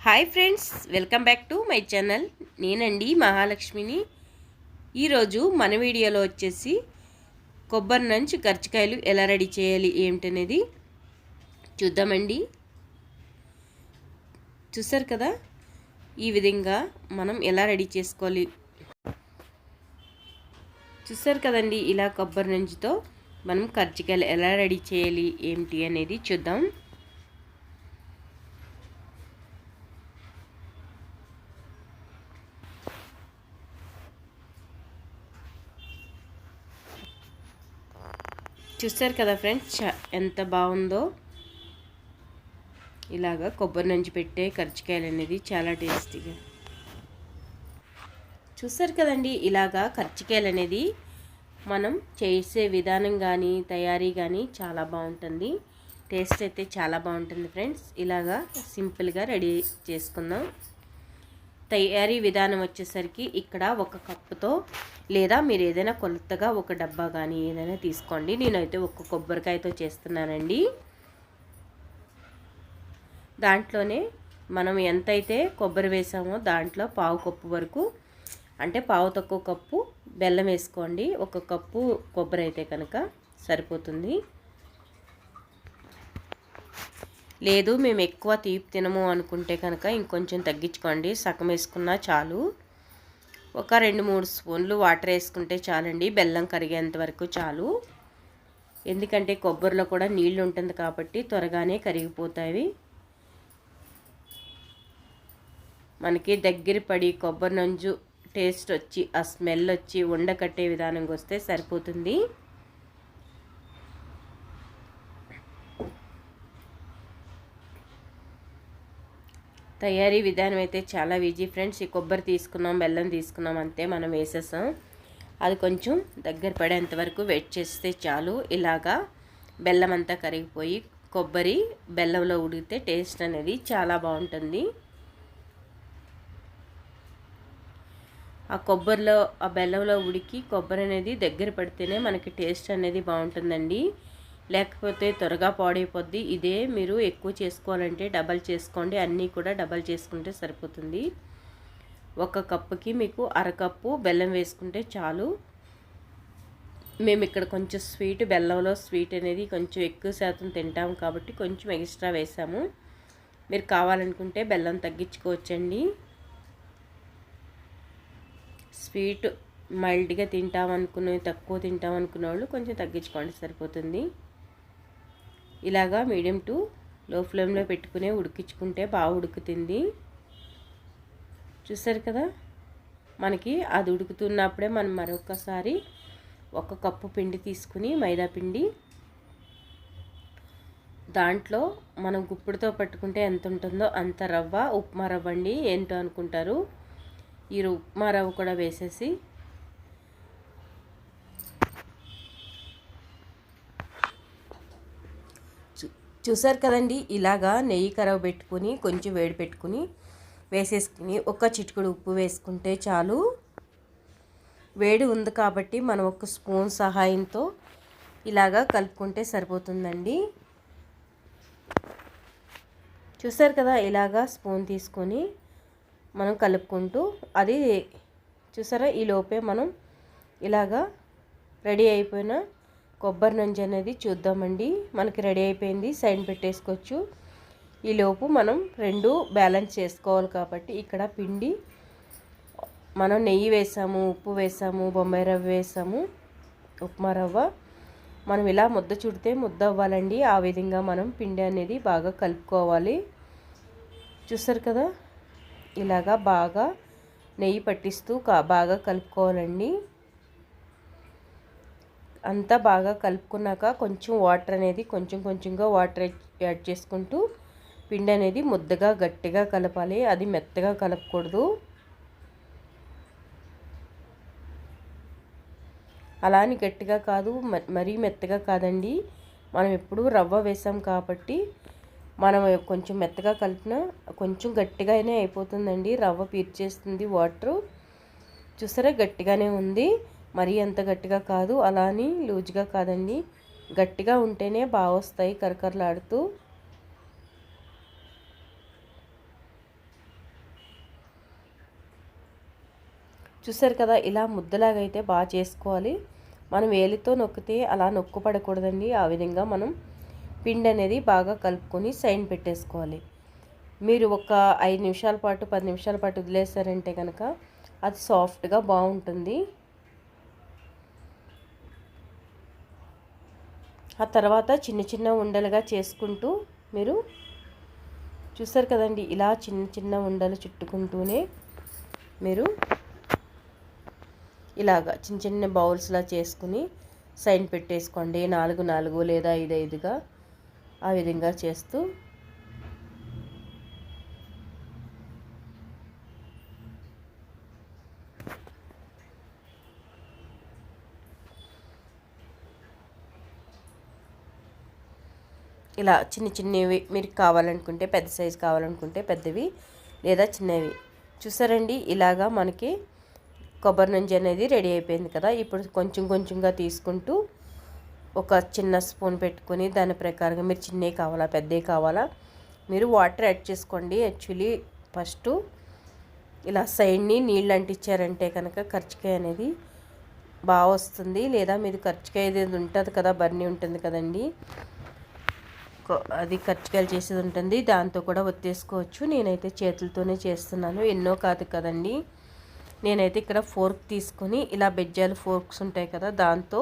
Hi friends, welcome back to my channel. నేనండి మహాలక్ష్మిని. ఈరోజు మన వీడియోలో వచ్చేసి కొబ్బరి నుంచి కర్జికాయలు ఎలా రెడీ చేయాలి ఏమిటనేది చూద్దామండి. చూసారు కదా, ఈ విధంగా మనం ఎలా రెడీ చేసుకోవాలి. చూసారు కదండి, ఇలా కొబ్బరి నుంచితో మనం కర్జికాయలు ఎలా రెడీ చేయాలి ఏమిటి అనేది చూద్దాం. చూస్తారు కదా ఫ్రెండ్స్, ఎంత బాగుందో. ఇలాగా కొబ్బరి నుంచి పెట్టే కర్జికాయలు అనేది చాలా టేస్టీగా. చూస్తారు కదండి, ఇలాగా కర్జికాయలు అనేది మనం చేసే విధానం కానీ తయారీ కానీ చాలా బాగుంటుంది. టేస్ట్ అయితే చాలా బాగుంటుంది ఫ్రెండ్స్. ఇలాగా సింపుల్గా రెడీ చేసుకుందాం. తయారీ విధానం వచ్చేసరికి ఇక్కడ ఒక కప్పుతో లేదా మీరు ఏదైనా కొలతగా ఒక డబ్బా కానీ ఏదైనా తీసుకోండి. నేనైతే ఒక కొబ్బరికాయతో చేస్తున్నానండి. దాంట్లోనే మనం ఎంతైతే కొబ్బరి వేసామో దాంట్లో పావు కప్పు వరకు, అంటే పావు తక్కువ కప్పు బెల్లం వేసుకోండి. ఒక కప్పు కొబ్బరి అయితే కనుక సరిపోతుంది. లేదు మేము ఎక్కువ తీపి తినము అనుకుంటే కనుక ఇంకొంచెం తగ్గించుకోండి, సగం వేసుకున్నా చాలు. ఒక 2-3 స్పూన్లు వాటర్ వేసుకుంటే చాలండి, బెల్లం కరిగేంత వరకు చాలు. ఎందుకంటే కొబ్బరిలో కూడా నీళ్ళు ఉంటుంది కాబట్టి త్వరగానే కరిగిపోతాయి. మనకి దగ్గర పడి కొబ్బరి నంజు టేస్ట్ వచ్చి ఆ స్మెల్ వచ్చి ఉండకట్టే విధానంగా వస్తే సరిపోతుంది. తయారీ విధానం అయితే చాలా ఈజీ ఫ్రెండ్స్. ఈ కొబ్బరి తీసుకున్నాం, బెల్లం తీసుకున్నాం, అంతే మనం వేసేసాం. అది కొంచెం దగ్గర పడేంత వరకు వెయిట్ చేస్తే చాలు. ఇలాగా బెల్లం అంతా కరిగిపోయి కొబ్బరి బెల్లంలో ఉడికితే టేస్ట్ అనేది చాలా బాగుంటుంది. ఆ కొబ్బరిలో ఆ బెల్లంలో ఉడికి కొబ్బరి అనేది దగ్గర పడితేనే మనకి టేస్ట్ అనేది బాగుంటుందండి. లేకపోతే త్వరగా పాడైపోద్ది. ఇదే మీరు ఎక్కువ చేసుకోవాలంటే డబల్ చేసుకోండి. అన్నీ కూడా డబల్ చేసుకుంటే సరిపోతుంది. ఒక కప్పుకి మీకు అరకప్పు బెల్లం వేసుకుంటే చాలు. మేము ఇక్కడ కొంచెం స్వీట్, బెల్లంలో స్వీట్ అనేది కొంచెం ఎక్కువ శాతం తింటాము కాబట్టి కొంచెం ఎక్స్ట్రా వేసాము. మీరు కావాలనుకుంటే బెల్లం తగ్గించుకోవచ్చండి. స్వీట్ మైల్డ్గా తింటామనుకునే, తక్కువ తింటామనుకునే వాళ్ళు కొంచెం తగ్గించుకోండి, సరిపోతుంది. ఇలాగా మీడియం టు లో ఫ్లేమ్లో పెట్టుకునే ఉడికించుకుంటే బాగా ఉడుకుతుంది. చూసారు కదా, మనకి అది ఉడుకుతున్నప్పుడే మనం మరొకసారి ఒక కప్పు పిండి తీసుకుని, మైదా పిండి, దాంట్లో మనం గుప్పుడుతో పట్టుకుంటే ఎంత ఉంటుందో అంత రవ్వ, ఉప్మా రవ్వ అండి, ఏంటో అనుకుంటారు. ఈ ఉప్మా రవ్వ కూడా వేసేసి చూసారు కదండి, ఇలాగా నెయ్యి కరవ పెట్టుకుని కొంచెం వేడి పెట్టుకుని వేసేసుకుని ఒక చిటికెడు ఉప్పు వేసుకుంటే చాలు. వేడి ఉంది కాబట్టి మనం ఒక స్పూన్ సహాయంతో ఇలాగా కలుపుకుంటే సరిపోతుందండి. చూసారు కదా, ఇలాగా స్పూన్ తీసుకొని మనం కలుపుకుంటూ, అది చూసారా, ఈ లోపే మనం ఇలాగా రెడీ అయిపోయిన కొబ్బరి నంజు అనేది చూద్దామండి. మనకి రెడీ అయిపోయింది, సైడ్ పెట్టేసుకోవచ్చు. ఈలోపు మనం రెండు బ్యాలెన్స్ చేసుకోవాలి కాబట్టి ఇక్కడ పిండి మనం నెయ్యి వేసాము, ఉప్పు వేసాము, బొంబాయి రవ్వ వేసాము, ఉప్మా రవ్వ. మనం ఇలా ముద్ద చుడితే ముద్ద అవ్వాలండి. ఆ విధంగా మనం పిండి అనేది బాగా కలుపుకోవాలి. చూసారు కదా, ఇలాగా బాగా నెయ్యి పట్టిస్తూ బాగా కలుపుకోవాలండి. అంతా బాగా కలుపుకున్నాక కొంచెం వాటర్ అనేది కొంచెం కొంచెంగా వాటర్ యాడ్ చేసుకుంటూ పిండి అనేది ముద్దగా గట్టిగా కలపాలి. అది మెత్తగా కలపకూడదు. అలా అని గట్టిగా కాదు, మరీ మెత్తగా కాదండి. మనం ఎప్పుడు రవ్వ వేసాం కాబట్టి మనం కొంచెం మెత్తగా కలిపినా కొంచెం గట్టిగానే అయిపోతుందండి. రవ్వ పీల్చేస్తుంది వాటరు. చూసారా, గట్టిగానే ఉంది, మరీ అంత గట్టిగా కాదు, అలా అని లూజ్గా కాదండి. గట్టిగా ఉంటేనే బాగా వస్తాయి కరకరలాడుతూ. చూసారు కదా, ఇలా ముద్దలాగా అయితే బాగా చేసుకోవాలి. మనం వేలితో నొక్కితే అలా నొక్కుపడకూడదండి. ఆ విధంగా మనం పిండి అనేది బాగా కలుపుకొని సైడ్ పెట్టేసుకోవాలి. మీరు ఒక 5 నిమిషాల పాటు 10 నిమిషాల పాటు వదిలేసారంటే కనుక అది సాఫ్ట్గా బాగుంటుంది. ఆ తర్వాత చిన్న చిన్న ఉండలుగా చేసుకుంటూ మీరు చూసారు కదండి, ఇలా చిన్న చిన్న ఉండలు చుట్టుకుంటూనే మీరు ఇలాగా చిన్న చిన్న బౌల్స్లా చేసుకుని సైడ్ పెట్టేసుకోండి. 4 4 లేదా 5 5గా ఆ విధంగా చేస్తూ ఇలా చిన్న చిన్నవి మీరు కావాలనుకుంటే పెద్ద సైజు కావాలనుకుంటే పెద్దవి లేదా చిన్నవి. చూసారండి, ఇలాగా మనకి కొబ్బరి నుంచి అనేది రెడీ అయిపోయింది కదా. ఇప్పుడు కొంచెం కొంచెంగా తీసుకుంటూ ఒక చిన్న స్పూన్ పెట్టుకొని దాని ప్రకారంగా మీరు చిన్నవి కావాలా పెద్దవి కావాలా మీరు వాటర్ యాడ్ చేసుకోండి. యాక్చువల్లీ ఫస్ట్ ఇలా సైడ్ని నీళ్ళు అంటించారంటే కనుక కర్జికాయ అనేది బాగా వస్తుంది. లేదా మీది కర్జికాయ అనేది ఉంటుంది కదా, బర్నీ ఉంటుంది కదండి, అది కర్జికాయలు చేసేది ఉంటుంది, దాంతో కూడా ఒత్తేసుకోవచ్చు. నేనైతే చేతులతోనే చేస్తున్నాను, ఎన్నో కాదు కదండి. నేనైతే ఇక్కడ ఫోర్క్ తీసుకొని ఇలా బెజ్జాలు ఫోర్క్స్ ఉంటాయి కదా, దాంతో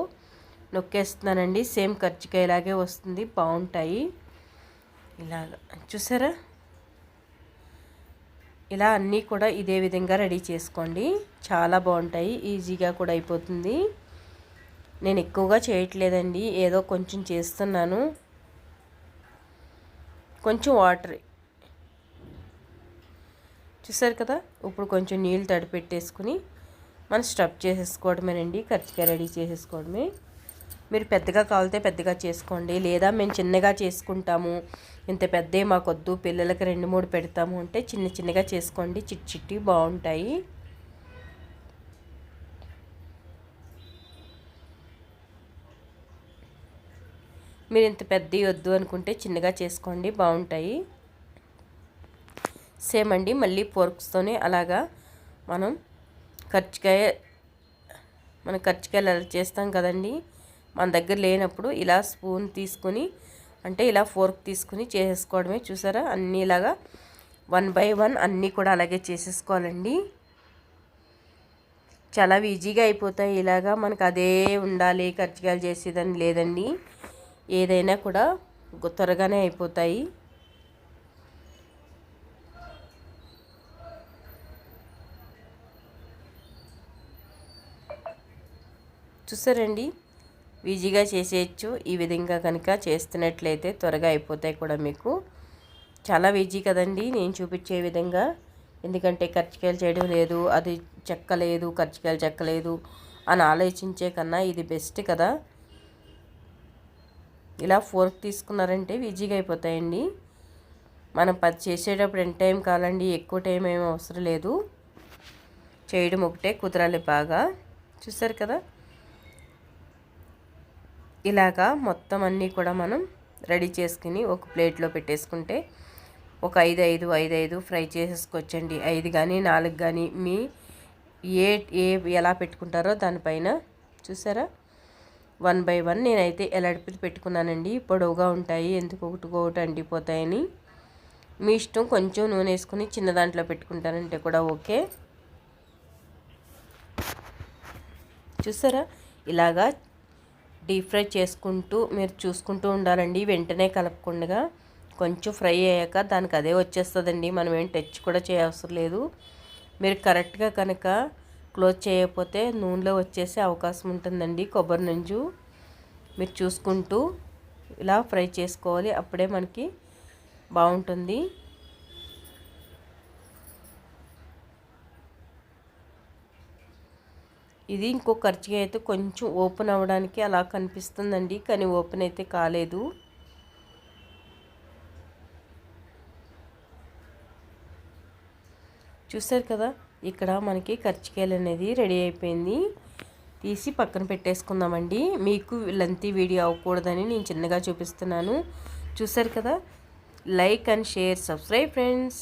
నొక్కేస్తున్నానండి. సేమ్ కర్జికాయలాగే వస్తుంది, బాగుంటాయి. ఇలాగ చూసారా, ఇలా అన్నీ కూడా ఇదే విధంగా రెడీ చేసుకోండి. చాలా బాగుంటాయి, ఈజీగా కూడా అయిపోతుంది. నేను ఎక్కువగా చేయట్లేదండి, ఏదో కొంచెం చేస్తున్నాను. కొంచెం వాటర్ చూసారు కదా, ఇప్పుడు కొంచెం నీళ్ళు తడిపెట్టేసుకుని మనం స్టఫ్ చేసేసుకోవడమేనండి. కర్జికాయ రెడీ చేసేసుకోవడమే. మీరు పెద్దగా కావాలితే పెద్దగా చేసుకోండి, లేదా మేము చిన్నగా చేసుకుంటాము, ఇంత పెద్దవి మాకొద్దు, పిల్లలకి 2 3 పెడతాము అంటే చిన్న చిన్నగా చేసుకోండి, చిట్టి చిట్టి బాగుంటాయి. మీరు ఇంత పెద్దవి వద్దు అనుకుంటే చిన్నగా చేసుకోండి, బాగుంటాయి. సేమ్ అండి, మళ్ళీ ఫోర్క్స్తోనే అలాగా మనం కర్జికాయలు అలా చేస్తాం కదండి. మన దగ్గర లేనప్పుడు ఇలా స్పూన్ తీసుకుని అంటే ఇలా ఫోర్క్ తీసుకుని చేసేసుకోవడమే. చూసారా, అన్నీ ఇలాగా 1 by 1 అన్నీ కూడా అలాగే చేసేసుకోవాలండి. చాలా ఈజీగా అయిపోతాయి. ఇలాగా మనకు అదే ఉండాలి కర్జికాయలు చేసేదని లేదండి, ఏదైనా కూడా త్వరగానే అయిపోతాయి. చూసారండి, ఈజీగా చేసేయచ్చు. ఈ విధంగా కనుక చేస్తున్నట్లయితే త్వరగా అయిపోతాయి కూడా. మీకు చాలా ఈజీ కదండి నేను చూపించే విధంగా. ఎందుకంటే కర్జికాయలు చేయడం లేదు, అది చెక్కలేదు, కర్జికాయలు చెక్కలేదు అని ఆలోచించే కన్నా ఇది బెస్ట్ కదా. ఇలా ఫోర్క్ తీసుకున్నారంటే ఈజీగా అయిపోతాయండి. మనం చేసేటప్పుడు ఎంత టైం కావాలండి, ఎక్కువ టైం ఏమీ అవసరం లేదు. చేయడం ఒకటే కుదరాలి బాగా. చూసారు కదా, ఇలాగా మొత్తం అన్నీ కూడా మనం రెడీ చేసుకుని ఒక ప్లేట్లో పెట్టేసుకుంటే ఒక 5 5 ఫ్రై చేసేసుకోవచ్చండి. 5 కానీ 4 కానీ మీ ఎలా పెట్టుకుంటారో దానిపైన. చూసారా, 1 by 1 నేనైతే ఎలాడిపి పెట్టుకున్నానండి. పొడవుగా ఉంటాయి, ఎందుకు ఒకటి అంటిపోతాయని. మీ ఇష్టం, కొంచెం నూనె వేసుకుని చిన్న దాంట్లో పెట్టుకుంటానంటే కూడా ఓకే. చూసారా, ఇలాగా డీప్ ఫ్రై చేసుకుంటూ మీరు చూసుకుంటూ ఉండాలండి, వెంటనే కలపకుండా. కొంచెం ఫ్రై అయ్యాక దానికి అదే వచ్చేస్తుందండి, మనం ఏం టచ్ కూడా చేయవసరం లేదు. మీరు కరెక్ట్గా కనుక క్లోజ్ చేయకపోతే నూనెలో వచ్చేసే అవకాశం ఉంటుందండి. కొబ్బరి నుంచు మీరు చూసుకుంటూ ఇలా ఫ్రై చేసుకోవాలి, అప్పుడే మనకి బాగుంటుంది. ఇది ఇంకో కర్జికాయ అయితే కొంచెం ఓపెన్ అవ్వడానికి అలా కనిపిస్తుందండి, కానీ ఓపెన్ అయితే కాలేదు. చూసారు కదా, ఇక్కడ మనకి కర్జికాయలు అనేది రెడీ అయిపోయింది. తీసి పక్కన పెట్టేసుకుందామండి. మీకు లెంతీ వీడియో అవ్వకూడదని నేను చిన్నగా చూపిస్తున్నాను. చూసారు కదా, like and share, subscribe friends.